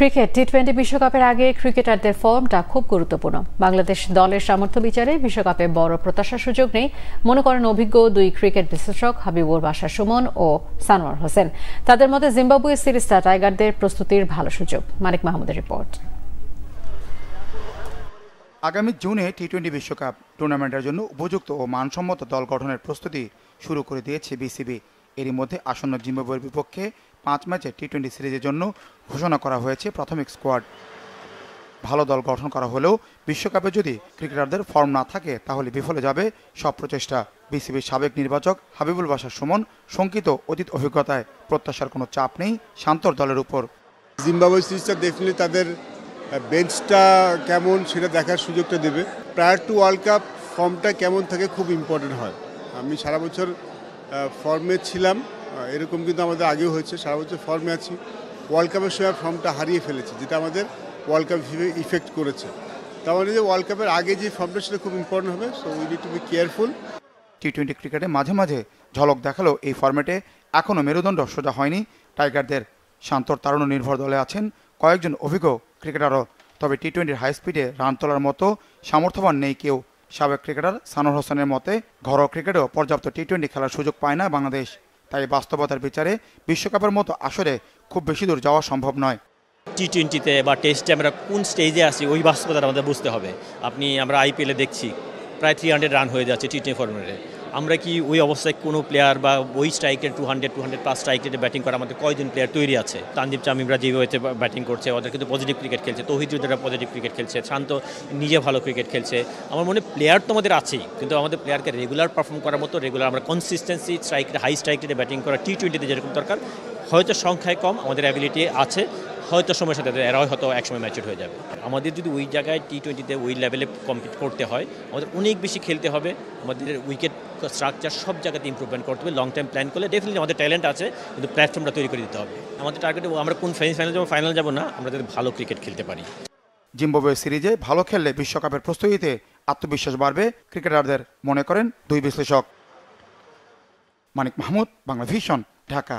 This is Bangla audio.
ক্রিকেট টি-20 বিশ্বকাপের আগে ক্রিকেটারদের ফর্মটা খুব গুরুত্বপূর্ণ। বাংলাদেশ দলের সামর্থ্য বিচারে বিশ্বকাপে বড় প্রত্যাশার সুযোগ নেই মনে করেন অভিজ্ঞ দুই ক্রিকেট বিশ্লেষক হাবিবুর বাশার সুমন ও সানোয়ার হোসেন। তাদের মতে জিম্বাবুয়ে সিরিজটা টাইগারদের প্রস্তুতির ভালো সুযোগ। মানিক মাহমুদের রিপোর্ট। আগামী জুনে টি-20 বিশ্বকাপ টুর্নামেন্টের জন্য উপযুক্ত ও মানসম্মত দল গঠনের প্রস্তুতি শুরু করে দিয়েছে বিসিবি। এরই মধ্যে আসন্ন জিম্বাবুয়ের বিপক্ষে 5 ম্যাচের টি-20 সিরিজের জন্য ঘোষণা করা হয়েছে প্রাথমিক স্কোয়াড। ভালো দল গঠন করা হলেও বিশ্বকাপে যদি ক্রিকেটারদের ফর্ম না থাকে তাহলে বিফলে যাবে সব প্রচেষ্টা। বিসিবির সাবেক নির্বাচক হাবিবুল বাশার সুমন শঙ্কিত অতীত অভিজ্ঞতায় প্রত্যাশার কোনো চাপ নেই শান্তর দলের উপর। জিম্বাবুয়ে সিরিজটা ডেফিনেটলি তাদের বেঞ্চটা কেমন সেটা দেখার সুযোগটা দেবে। প্রায়ার টু ওয়ার্ল্ড কাপ ফর্মটা কেমন থাকে খুব ইম্পর্টেন্ট হয়। আমি সারা বছর ফর্মে ছিলাম, এরকম কিন্তু আমাদের আগেও হয়েছে, সারা বছর ফর্মে আছি। ওয়ার্ল্ড কাপের সময় ফর্মটা হারিয়ে ফেলেছি, যেটা আমাদের ওয়ার্ল্ড কাপ হিসেবে ইফেক্ট করেছে। তার মানে যে ওয়ার্ল্ড কাপের আগে যে ফর্মটা সেটা খুব ইম্পর্টেন্ট হবে, so we need to be careful. টি-20 ক্রিকেটে মাঝে মাঝে ঝলক দেখালেও এই ফরম্যাটে এখনও মেরুদণ্ড সোজা হয়নি টাইগারদের। শান্তর তারুণ্য নির্ভর দলে আছেন কয়েকজন অভিজ্ঞ ক্রিকেটারও, তবে টি-20 হাই স্পিডে রান তোলার মতো সামর্থ্যবান নেই কেউ। সাবেক ক্রিকেটার সানোয়ার হোসেনের মতে ঘরোয়া ক্রিকেটেও পর্যাপ্ত টি-20 খেলার সুযোগ পায় না বাংলাদেশ। তাই বাস্তবতার বিচারে বিশ্বকাপের মতো আসরে খুব বেশি দূর যাওয়া সম্ভব নয়। টি-20তে বা টেস্টে আমরা কোন স্টেজে আসি ওই বাস্তবতা আমাদের বুঝতে হবে। আমরা আইপিএলে দেখছি প্রায় 300 রান হয়ে যাচ্ছে টি-20 ফরম্যাটে। আমরা কি ওই অবস্থায় কোনো প্লেয়ার বা ওই স্ট্রাইকের 200+ স্ট্রাইক রেটে ব্যাটিং করা আমাদের কয়জন প্লেয়ার তৈরি আছে? তানজিব তামিমরা যেভাবে ব্যাটিং করছে ওদের কিন্তু পজিটিভ ক্রিকেট খেলছে, তৌহিদ হৃদয়রা পজিটিভ ক্রিকেট খেলছে, শান্ত নিজে ভালো ক্রিকেট খেলছে। আমার মনে প্লেয়ার তো আমাদের আছেই, কিন্তু আমাদের প্লেয়ারকে রেগুলার পারফর্ম করার মতো রেগুলার আমরা কনসিস্টেন্সি স্ট্রাইক হাই স্ট্রাইক রেটে ব্যাটিং করা টি-20তে যেরকম দরকার, হয়তো সংখ্যায় কম, আমাদের অ্যাবিলিটি আছে, হয়তো সময়ের সাথে এরাও হয়তো একসময় ম্যাচুর হয়ে যাবে। আমাদের যদি ওই জায়গায় টি-20তে ওই লেভেলে কম্পিট করতে হয় আমাদের অনেক বেশি খেলতে হবে। আমাদের উইকেট স্ট্রাকচার সব জায়গাতে ইমপ্রুভমেন্ট করতে হবে। লং টাইম প্ল্যান করলে ডেফিনেটলি আমাদের ট্যালেন্ট আছে, কিন্তু প্ল্যাটফর্মটা তৈরি করে দিতে হবে। আমাদের টার্গেট আমরা কোন ফাইনাল যাব না, আমরা যাতে ভালো ক্রিকেট খেলতে পারি। জিম্বাবুয়ে সিরিজে ভালো খেললে বিশ্বকাপের প্রস্তুতিতে আত্মবিশ্বাস বাড়বে ক্রিকেটারদের মনে করেন দুই বিশ্লেষক। মানিক মাহমুদ, বাংলা ভিশন, ঢাকা।